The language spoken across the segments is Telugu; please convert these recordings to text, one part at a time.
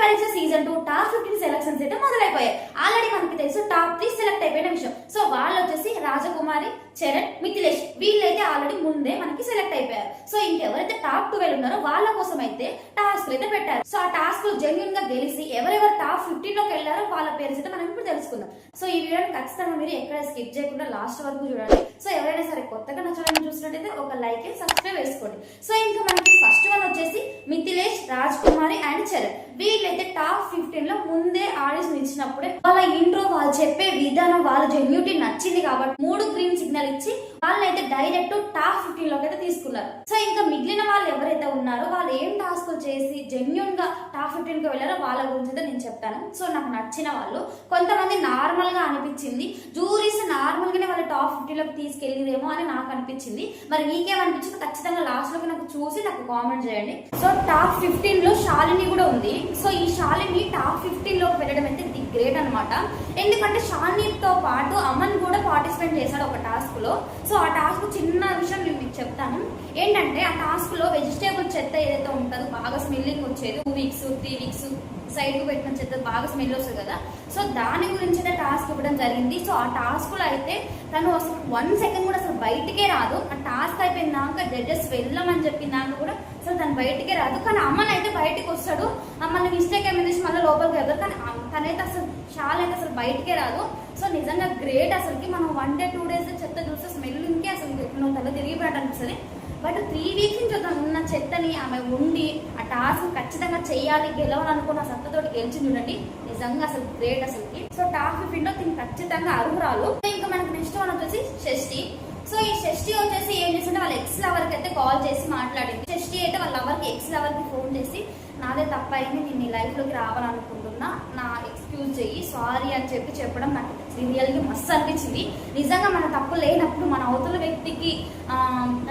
పరీక్ష సీజన్ 2 టాప్ 15 సెలక్షన్స్ అయితే మొదలైపోయాయి. ఆల్రెడీ మనకి తెలుసు టాప్ 3 సెలెక్ట్ అయిపోయిన విషయం. సో వాళ్ళు వచ్చేసి రాజకుమారి, చరణ్, మిథిలేష్ వీళ్ళైతే ఆల్రెడీ ముందే మనకి సెలెక్ట్ అయిపోయారు. సో ఇంకెవరైతే టాప్ 12 ఉన్నారో వాళ్ళ కోసం అయితే టాస్క్లు అయితే పెట్టారు. సో ఆ టాస్క్ జెన్యూన్ గా గెలిచి ఎవరెవరు టాప్ 15 లోకి వెళ్ళారో వాళ్ళ పేరు అయితే మనం ఇప్పుడు తెలుసుకుందాం. సో ఈ వీడియోని ఖచ్చితంగా మీరు ఎక్కడ స్కిప్ చేయకుండా లాస్ట్ వరకు చూడండి. సో ఎవరైనా సరే కొత్తగా నచ్చాలని చూసినట్టయితే ఒక లైక్ సబ్స్క్రైబ్ వేసుకోండి. సో ఇంకా మనకి ఫస్ట్ వన్ వచ్చేసి మిథిలేష్, రాజకుమారి అండ్ చరణ్. వీళ్ళైతే టాప్ 15 లో ముందే ఆడిషన్ ఇచ్చినప్పుడే వాళ్ళ ఇంట్రో, వాళ్ళు చెప్పే విధానం, వాళ్ళ జెన్యూటీ నచ్చింది కాబట్టి 3 గ్రీన్ సిగ్నల్ ఇచ్చి వాళ్ళైతే డైరెక్ట్ టాప్ 15 లోకి అయితే తీసుకున్నారు. సో ఇంకా మిగిలిన వాళ్ళు ఎవరైతే ఉన్నారో వాళ్ళు ఏం టాస్క్ చేసి జెన్యూన్ గా టాప్ 15 కి వెళ్ళారో వాళ్ళ గురించి అయితే నేను చెప్తాను. సో నాకు నచ్చిన వాళ్ళు కొంతమంది నార్మల్ గా అనిపించింది, జూరీస్ నార్మల్ గానే వాళ్ళ టాప్ 15 లోకి తీసుకెళ్ళిదేమో అని నాకు అనిపించింది. మరి మీకేమనిపించింది ఖచ్చితంగా లాస్ట్ లోకి నాకు చూసి నాకు కామెంట్ చేయండి. సో టాప్ 15 లో శాలిని కూడా ఉంది. సో ఈ శాలిని టాప్ 15 లోకి వెళ్ళడం అయితే ది గ్రేట్ అనమాట. ఎందుకంటే శాలినితో పాటు అమన్ కూడా పార్టిసిపేట్ చేశాడు ఒక టాస్క్ లో. సో ఆ టాస్క్ చిన్న విషయం నేను మీకు చెప్తాను. ఏంటంటే ఆ టాస్క్ లో వెజిటేబుల్ చెత్త ఏదైతే ఉంటుందో బాగా స్మెల్లింగ్ వచ్చేది, 2 వీక్స్ 3 వీక్స్ సైడ్ కు పెట్టిన చెత్త బాగా స్మెల్ వస్తుంది కదా. సో దాని గురించి అయితే టాస్క్ ఇవ్వడం జరిగింది. సో ఆ టాస్క్ లో అయితే తను అసలు 1 సెకండ్ కూడా అసలు బయటికే రాదు. ఆ టాస్క్ అయిపోయినాక జడ్జెస్ వెళ్ళమని చెప్పినాక కూడా అసలు తను బయటికే రాదు. కానీ అమ్మని అయితే బయటకు వస్తాడు, అమ్మని మిస్టేక్ ఏమైంది మళ్ళీ లోపలికి వెళ్తారు. కానీ తనైతే అసలు చాలా అయితే అసలు బయటికే రాదు. సో నిజంగా గ్రేట్. అసలుకి మనం 1 డే 2 డేస్ చెత్త చూస్తే స్మెల్ ఇంకే అసలు నువ్వు తల తిరిగిపోయాడు అనిపిస్తుంది. బట్ 3 వీక్స్ నుంచి ఉన్న చెత్తని ఆమె ఉండి ఆ టాస్క్ ఖచ్చితంగా చెయ్యాలి, గెలవాలనుకున్న సత్తతోటి గెలిచి చూడండి. నిజంగా అసలు గ్రేట్ అసలుకి. సో టాప్ 15 లో దీనికి ఖచ్చితంగా అర్హురాలు. ఇంకా మనకి నెక్స్ట్ వన్ వచ్చేసి షష్ఠి. సో ఈ షష్ఠి వచ్చేసి ఏం చేస్తుంటే వాళ్ళ ఎక్స్ లవర్ కి అయితే కాల్ చేసి మాట్లాడింది. షష్ఠి అయితే వాళ్ళ లవర్ కి ఎక్స్ లవర్ కి ఫోన్ చేసి నాదే తప్పైంది, నేను నీ లైఫ్ లోకి రావాలనుకుంటున్నా, నా ఎక్స్క్యూజ్ చెయ్యి, సారీ అని చెప్పడం నాకు రియల్ గా మస్తు అనిపించింది. నిజంగా మన తప్పు లేనప్పుడు మన అవతల వ్యక్తికి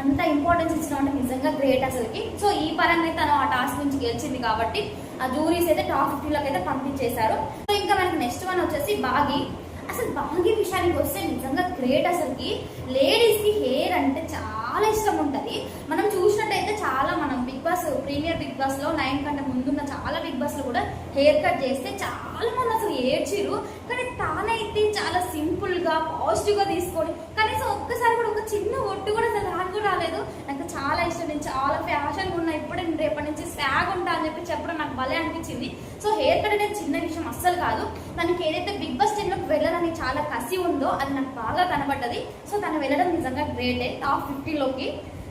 అంత ఇంపార్టెన్స్ ఇచ్చినామంటే నిజంగా గ్రేట్ అసలుకి. సో ఈ పరంగా అయితే తను ఆ టాస్క్ నుంచి గెలిచింది కాబట్టి ఆ జూరీస్ అయితే టాప్ 15 లోకి అయితే పంపించేశారు. సో ఇంకా మనకి నెక్స్ట్ వన్ వచ్చేసి బాగి. అసలు బాగి విషయానికి వస్తే నిజంగా గ్రేట్. అసలుకి లేడీస్ కి హెయిర్ అంటే చాలా ఇష్టం ఉంటది. మనం చూసినట్టయితే చాలా మనం Big Boss premiere Big Boss లో 9 కంటే ముందున్న చాలా బిగ్ బాస్ లో కూడా హెయిర్ కట్ చేస్తే చాలా మంది అసలు ఏడ్చిరు. కానీ తానైతే చాలా సింపుల్ గా పాజిటివ్ గా తీసుకొని కనీసం ఒక్కసారి కూడా ఒక చిన్న ఒట్టు కూడా అసలు రాను కూడా రాలేదు. నాకు చాలా ఇష్టం, నేను చాలా ఫ్యాషన్ ఉన్నా, ఇప్పుడే రేపటి నుంచి స్వాగ్ ఉంటా అని చెప్పడం నాకు భలే అనిపించింది. సో హెయిర్ కట్ అనేది చిన్న విషయం అస్సలు కాదు. తనకి ఏదైతే బిగ్ బాస్ టీమ్ లోకి వెళ్ళాలని చాలా కసి ఉందో అది నాకు బాగా కనబడ్డది. సో తను వెళ్ళడం నిజంగా గ్రేటే టాప్ 15 లోకి.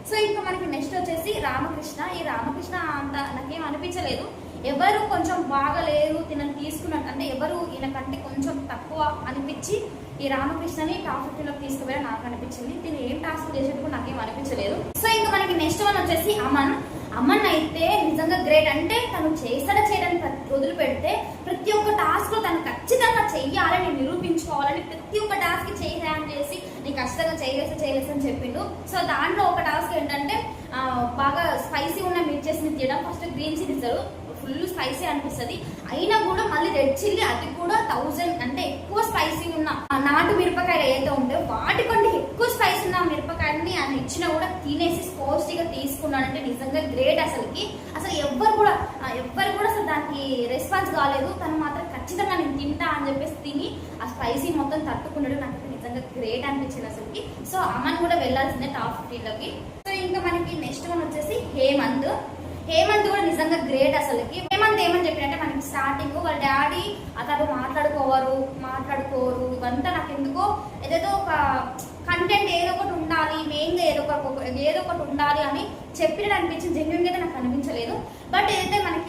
సో ఇంకా మనకి నెక్స్ట్ వచ్చేసి రామకృష్ణ. ఈ రామకృష్ణ అంత నాకేం అనిపించలేదు. ఎవరు కొంచెం బాగలేరు తినని తీసుకున్నట్టు, అంటే ఎవరు ఈయనకంటే కొంచెం తక్కువ అనిపించి ఈ రామకృష్ణని టాప్ 15 లోకి తీసుకుపోయారు నాకు అనిపించింది. దీన్ని ఏం టాస్క్ చేసేటప్పుడు నాకేం అనిపించలేదు. సో ఇంకా మనకి నెక్స్ట్ వన్ వచ్చేసి అమన్. అమన్ అయితే నిజంగా గ్రేట్. అంటే తను చేస్తాడా చేయడానికి వదిలిపెడితే ప్రతి ఒక్క టాస్క్ లో తను ఖచ్చితంగా చెయ్యాలని నిరూపించుకోవాలని ప్రతి ఒక్క టాస్క్ చేయని చేసి నీ ఖచ్చితంగా చేయలేసి అని చెప్పిండు. సో దాంట్లో ఒక టాస్క్ ఏంటంటే బాగా స్పైసీ ఉన్న మిర్చెస్ ని తీయడం. ఫస్ట్ గ్రీన్ చిల్లీ ఇస్తారు, ఫుల్ స్పైసీ అనిపిస్తుంది. అయినా కూడా మళ్ళీ రెడ్ చిల్లీ, అది కూడా 1000 అంటే ఎక్కువ స్పైసీ ఉన్న నాటు మిరపకాయలు ఏదైతే ఉంటాయో వాటి కంటే ఎక్కువ స్పైసీ ఉన్న మిరపకాయలని ఆయన ఇచ్చినా కూడా తినేసి స్పోస్టీగా తీసుకున్నాడంటే నిజంగా గ్రేట్ అసలుకి. అసలు ఎవ్వరు కూడా అసలు దానికి రెస్పాన్స్ కాలేదు. తను మాత్రం ఖచ్చితంగా నేను తింటా అని చెప్పేసి తిని ఆ స్పైసీ మొత్తం తట్టుకున్నాడు. నాకు నిజంగా గ్రేట్ అనిపించింది అసలుకి. సో అమన్ కూడా వెళ్ళాల్సిందే టాప్ 15 లోకి. సో ఇంకా మనకి నెక్స్ట్ వన్ వచ్చేసి హేమంత్. హేమంత్ కూడా నిజంగా గ్రేట్ అసలుకి. హేమంత్ ఏమని చెప్పినట్టే మనకి స్టార్టింగ్ వాళ్ళ డాడీ అతను మాట్లాడుకోరు ఇవంతా నాకు ఎందుకో ఏదేదో ఒక కంటెంట్ ఏదో ఒకటి ఉండాలి, మెయిన్ గా ఏదో ఒకటి ఉండాలి అని చెప్పినట్టు అనిపించింది. జెన్యున్ గా నాకు అనిపించలేదు. బట్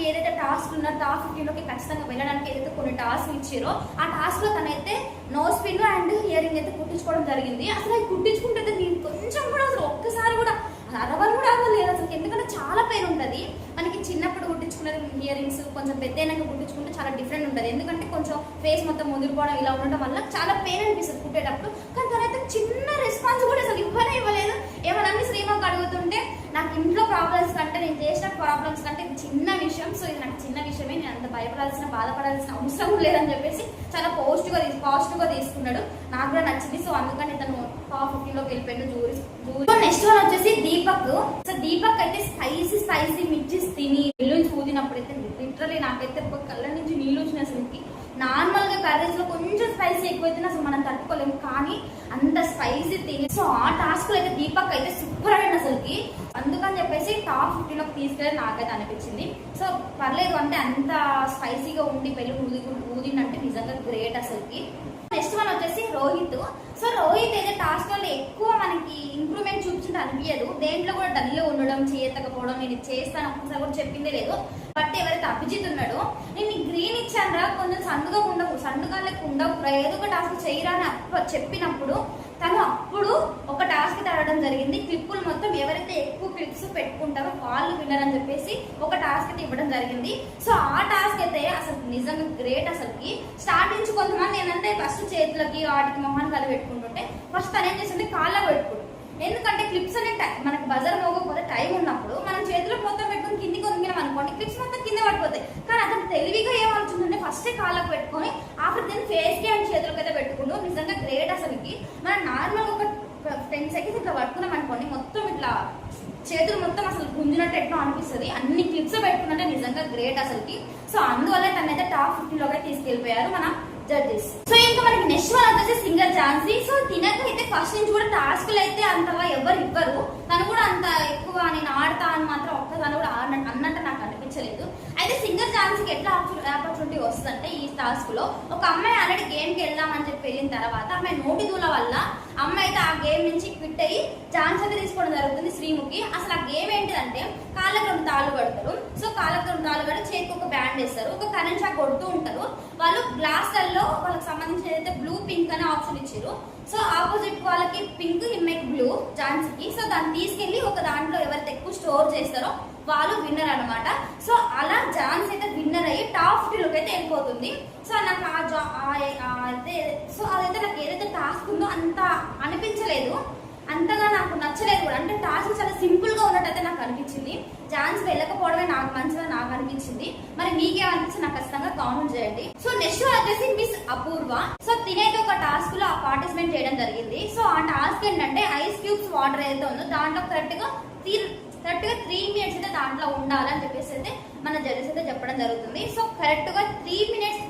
ఏదైతే టాస్క్ ఉన్న టాప్ 15 లోకి ఖచ్చితంగా వెళ్ళడానికి ఏదైతే కొన్ని టాస్క్ ఇచ్చారో ఆ టాస్క్ లో తనైతే నోస్ పిన్ అండ్ ఇయరింగ్ అయితే కుట్టించుకోవడం జరిగింది. అసలు అది కుట్టించుకుంటే నేను కొంచెం కూడా అసలు ఒక్కసారి కూడా అరవలు కూడా అవ్వలేదు అసలు. ఎందుకంటే చాలా పెయిన్ ఉంటుంది. మనకి చిన్నప్పుడు కుట్టించుకునేది ఇయర్ రింగ్స్ కొంచెం పెద్ద అయినాక కుట్టించుకుంటే చాలా డిఫరెంట్ ఉంటుంది. ఎందుకంటే కొంచెం ఫేస్ మొత్తం ముదిరిపోవడం ఇలా ఉండడం వల్ల చాలా పెయిన్ అనిపిస్తుంది కుట్టేటప్పుడు. కానీ తనైతే చిన్న రెస్పాన్స్ కూడా అసలు ఇవ్వలేదు. ఏమన్నా శ్రీమాకు అడుగుతుంటే నాకు ఇంట్లో ప్రాబ్లమ్స్ కంటే నేను చేసిన ప్రాబ్లమ్స్ కంటే ఇది చిన్న విషయం, సో ఇది నాకు చిన్న విషయమే, నేను అంత బాధపడాల్సిన అవసరం లేదని చెప్పేసి చాలా పాజిటివ్ గా తీసుకున్నాడు. నాకు కూడా నచ్చింది. సో అందుకని తను టాప్ 15 లోకి వెళ్ళిపోయాడు జూరీ. నెక్స్ట్ వన్ వచ్చేసి దీపక్. సో దీపక్ అయితే స్పైసీ మిర్చిస్ తిని ఎల్లుంచి ఊదినప్పుడు అయితే లిటరలీ నాకు నాకైతే కళ్ళ నుంచి నీళ్ళు వచ్చినాయి అసలుకి. నార్మల్గా కర్రీస్లో కొంచెం స్పైసీ ఎక్కువైతే అసలు మనం తట్టుకోలేము, కానీ అంత స్పైసీ తిని సో ఆ టాస్క్లో అయితే దీపక్ అయితే సూపర్ అయ్యింది అసలుకి. అందుకని చెప్పేసి టాప్ 15లోకి తీసుకెళ్ళి నాకైతే అనిపించింది. సో పర్లేదు, అంటే అంత స్పైసీగా ఉండి పెళ్ళి ఊదిందంటే నిజంగా గ్రేట్ అసలుకి. నెక్స్ట్ వన్ వచ్చేసి రోహిత్. సో రోహిత్ అయితే టాస్క్ వల్ల ఎక్కువ మనకి ఇంప్రూవ్మెంట్ చూపించుంటే అనిపించదు. దేంట్లో కూడా డల్గా ఉండడం, చేయకపోవడం, నేను చేస్తాను ఒక్కసారి కూడా చెప్పిందే లేదు. బట్ ఎవరైతే అభిజిత్ ఉన్నాడో, నేను గ్రీన్ ఇచ్చాను కొంచెం సండుగా లెక్క ఉండవు ఏదో ఒక టాస్క్ చేయరా అని చెప్పినప్పుడు తను అప్పుడు ఒక టాస్క్ తడడం జరిగింది. క్లిప్పులు మొత్తం ఎవరైతే ఎక్కువ క్లిప్స్ పెట్టుకుంటారో వాళ్ళు విన్నర్ అని చెప్పేసి ఒక టాస్క్ అయితే ఇవ్వడం జరిగింది. సో ఆ టాస్క్ అయితే అసలు నిజంగా గ్రేట్ అసలుకి. స్టార్ట్ నుంచి కొంతమంది ఏంటంటే ఫస్ట్ చేతులకి వాటికి మొహాన్ని కలిపి పెట్టుకుంటుంటే ఫస్ట్ తను ఏం చేస్తుంటే కాళ్ళకు పెట్టుకుంటు. ఎందుకంటే క్లిప్స్ అనే మనకి బజర్ మోగకపోతే టైం ఉన్నప్పుడు మనం చేతులు మొత్తం పెట్టుకుని కిందికి వంగినాం అనుకోండి, క్లిప్స్ మొత్తం కింద పడిపోతాయి. కానీ అతను తెలివిగా ఏమవుతుందంటే ఫస్ట్ కాళ్ళకు పెట్టుకొని ఆఫ్టర్ దెన్ ఫేస్ కి అండ్ చేతులకు అయితే పెట్టుకుంటూ నిజంగా గ్రేట్ అసలుకి. మనం నార్మల్ ఒక 10 సెకండ్స్ ఇట్లా పట్టుకున్నాం అనుకోండి, మొత్తం ఇట్లా చేతులు మొత్తం అసలు గుంజినట్టు ఎట్లా అనిపిస్తుంది. అన్ని క్లిప్స్ పెట్టుకున్నట్టే నిజంగా గ్రేట్ అసలుకి. సో అందువల్ల తనైతే టాప్ 15లోకి తీసుకెళ్లిపోయారు మన జడ్జెస్. సో ఇంకా మనకి నెక్స్ట్ వన్ వచ్చేసి సింగర్ ఝాన్సీ. సో తినకైతే ఫస్ట్ నుంచి కూడా టాస్క్లు అయితే అంతగా ఎవరు ఇవ్వరు. తను కూడా అంత ఎక్కువ నేను ఆడతా అని మాత్రం ఒక్కదాని కూడా అన్నట్టు నాకు అనిపించలేదు. అయితే సింగర్ ఝాన్సీకి ఎట్లా ఆపర్చునిటీ వస్తుందంటే ఈ టాస్క్ లో ఒక అమ్మాయి ఆల్రెడీ గేమ్ కి వెళ్దామని చెప్పి వెళ్ళిన తర్వాత అమ్మాయి నోటి దూల వల్ల అమ్మాయి అయితే ఆ గేమ్ నుంచి క్విట్ అయ్యి ఝాన్సీ అయితే తీసుకోవడం జరుగుతుంది శ్రీముఖి. అసలు ఆ గేమ్ ఏంటిదంటే కాళ్ళకి 2 తాళ్ళు కడతారు. సో కాళ్ళకి 2 తాళ్ళు కట్టి చేతికి ఒక బ్యాండ్ వేస్తారు, ఒక కరెంట్ షాక్ కొడుతూ ఉంటారు. వాళ్ళు గ్లాస్లలో వాళ్ళకి సంబంధించిన ఏదైతే బ్లూ పింక్ అనే ఆప్షన్ ఇచ్చారు. సో ఆపోజిట్ వాళ్ళకి పింక్, ఇమ్మెక్ బ్లూ ఝాన్సీకి. సో దాన్ని తీసుకెళ్లి ఒక దాంట్లో ఎవరైతే ఎక్కువ స్టోర్ చేస్తారో వాళ్ళు విన్నర్ అనమాట. సో అలా ఝాన్సీ అయితే విన్నర్ అయ్యి టాప్ 15లోకి అయితే వెళ్ళిపోతుంది. సో నాకు అదైతే నాకు ఏదైతే టాస్క్ ఉందో అంత అనిపించలేదు, అంతగా నాకు నచ్చలేదు కూడా. అంటే టాస్క్ చాలా సింపుల్ గా ఉన్నట్టయితే నాకు అనిపించింది. ఝాన్సీ వెళ్ళకపోవడమే నాకు మంచిగా నాకు అనిపించింది. మరి మీకేమనిపించింది నాకు ఖచ్చితంగా కామెంట్ చేయండి. సో నెక్స్ట్ వచ్చేసి మిస్ అపూర్వ. సో తినేది ఒక టాస్క్ లో పార్టిసిపేట్ చేయడం జరిగింది. సో ఆ టాస్క్ ఏంటంటే ఐస్ క్యూబ్స్ వాటర్ ఏదైతే ఉందో దాంట్లో కరెక్ట్ గా 3 మినిట్స్ అయితే దాంట్లో ఉండాలని చెప్పేసి అయితే మన జడ్జెస్ అయితే చెప్పడం జరుగుతుంది. సో కరెక్ట్ గా 3 మినిట్స్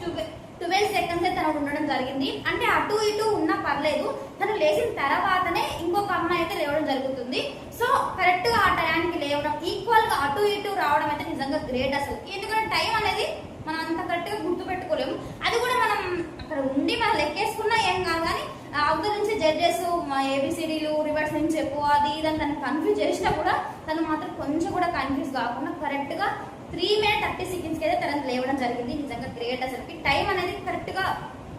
12 సెకండ్స్ అయితే తను ఉండడం జరిగింది. అంటే అటు ఇటు ఉన్నా పర్లేదు, తను లేచిన తర్వాతనే ఇంకొక అమ్మాయి అయితే లేవడం జరుగుతుంది. సో కరెక్ట్ గా ఆ టయానికి లేవడం, ఈక్వల్ గా అటు ఇటు రావడం అయితే నిజంగా గ్రేట్ అసలు. ఎందుకంటే టైం అనేది మనం అంత కరెక్ట్ గా గుర్తు పెట్టుకోలేము. అది కూడా మనం అక్కడ ఉండి మనం లెక్కేసుకున్నా ఏం కాదు, కానీ అవతల నుంచి జడ్జెస్ ఏబిసిడీలు రివర్స్ నుంచి చెప్పు అది ఇదని తను కన్ఫ్యూజ్ చేసినా కూడా తను మాత్రం కొంచెం కూడా కన్ఫ్యూజ్ కాకుండా కరెక్ట్ గా 3 minutes 30 seconds కి అయితే తనకు లేవడం జరిగింది. నిజంగా గ్రేట్ అసలుకి. టైం అనేది కరెక్ట్ గా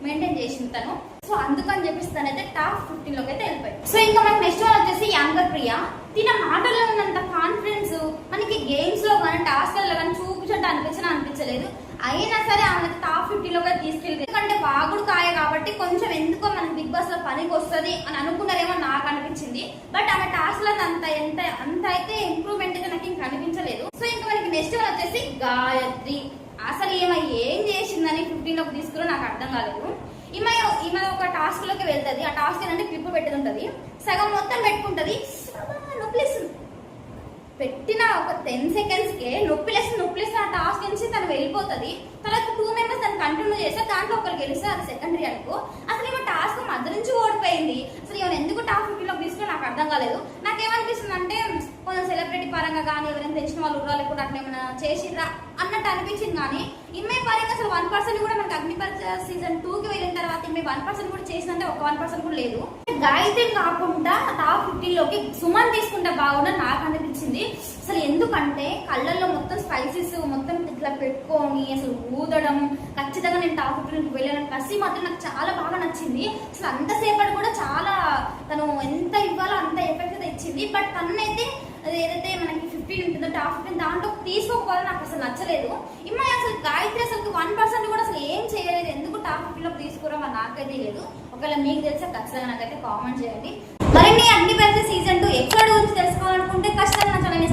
మెయింటైన్ చేసింది తను. సో అందుకని చెప్పేసి తనైతే టాప్ 15లోకి అయితే వెళ్ళిపోయింది. సో ఇంకా మనకి నెక్స్ట్ వన్ వచ్చేసి యాంకర్ ప్రియా. తిన మాటల్లో ఉన్నంత కాన్ఫిడెన్స్ మనకి గేమ్స్ లో కానీ టాస్క్లలో కానీ చూపించట్టు అనిపించలేదు. అయినా సరే ఆమె టాప్ 15లోకి తీసుకెళ్ళింది. ఎందుకంటే వాగుడు కాయ కాబట్టి కొంచెం ఎందుకో మనకి బిగ్ బాస్ లో పనికి వస్తుంది అని అనుకున్నారేమో నాకు అనిపించింది. బట్ ఆమె టాస్క్ లో అంత అయితే ఇంప్రూవ్మెంట్ అయితే నాకు ఇంకా అనిపించలేదు. సో ఇంకా మనకి నెక్స్ట్ వన్ వచ్చేసి గాయత్రి. అసలు ఈమె ఏం చేసిందని 15లోకి తీసుకుని నాకు అర్థం కాలేదు. ఈమె ఒక టాస్క్ లోకి వెళ్తుంది. ఆ టాస్క్ ఏంటంటే క్లిప్ పెట్టి ఉంటుంది, సగం మొత్తం పెట్టుకుంటది, నొప్పిలేస్తుంది. పెట్టిన ఒక 10 seconds కే నొప్పిలేసి ఆ టాస్క్ నుంచి తను వెళ్ళిపోతుంది. తర్వాత 2 members తను కంటిన్యూ చేస్తే దాంట్లో ఒకరు గెలిస్తే అది సెకండరీ అనుకో. అసలు ఈమె టాస్క్ మధ్య నుంచి ఓడిపోయింది. అసలు ఈమె ఎందుకు టాప్ 15లోకి తీసుకుని నాకు అర్థం కాలేదు. నాకేమనిపిస్తుంది అంటే కొంచెం సెలబ్రిటీ పరంగా కానీ ఎవరైనా తెలిసిన వాళ్ళు ఉర్రా లేకుండా అట్లా ఏమైనా చేసిర్రా అన్నట్టు అనిపించింది. కానీ ఇమ్మే పరంగా అసలు 1% కూడా మనకి అగ్నిపరీక్ష సీజన్ 2కి వెళ్ళిన తర్వాత ఇమ్మే 1% కూడా చేసిందంటే ఒక 1% కూడా లేదు. గాయత్రి కాకుండా టాప్ 15లోకి సుమన్ తీసుకుంటే బాగుందని నాకు అనిపించింది. అసలు ఎందుకంటే కళ్ళల్లో మొత్తం స్పైసెస్ మొత్తం ఇట్లా పెట్టుకొని అసలు ఊదడం, ఖచ్చితంగా నేను టాప్ 15లోకి వెళ్ళాను కసి మాత్రం నాకు చాలా బాగా నచ్చింది. అసలు అంతసేపటి కూడా చాలా తను ఎంత ఇవ్వాలో అంత ఎఫెక్ట్ అయితే ఇచ్చింది. బట్ తనైతే ఏదైతే మనకి 15 ఉంటుందో టాప్ 15 దాంట్లో తీసుకోకపోవాలి నాకు అసలు నచ్చలేదు. ఇమ్మ అసలు గాయత్రి అసలు 1% కూడా అసలు ఏం చేయలేదు. ఎందుకు టాప్ 15లోకి తీసుకురా నాకైతే లేదు. ఒకవేళ మీకు తెలిసే ఖచ్చితంగా నాకైతే కామెంట్ చేయండి. మరిన్ని అగ్నిపరీక్ష సీజన్ 2 ఎపిసోడ్ గురించి తెలుసుకోవాలనుకుంటే ఖచ్చితంగా నా ఛానల్ని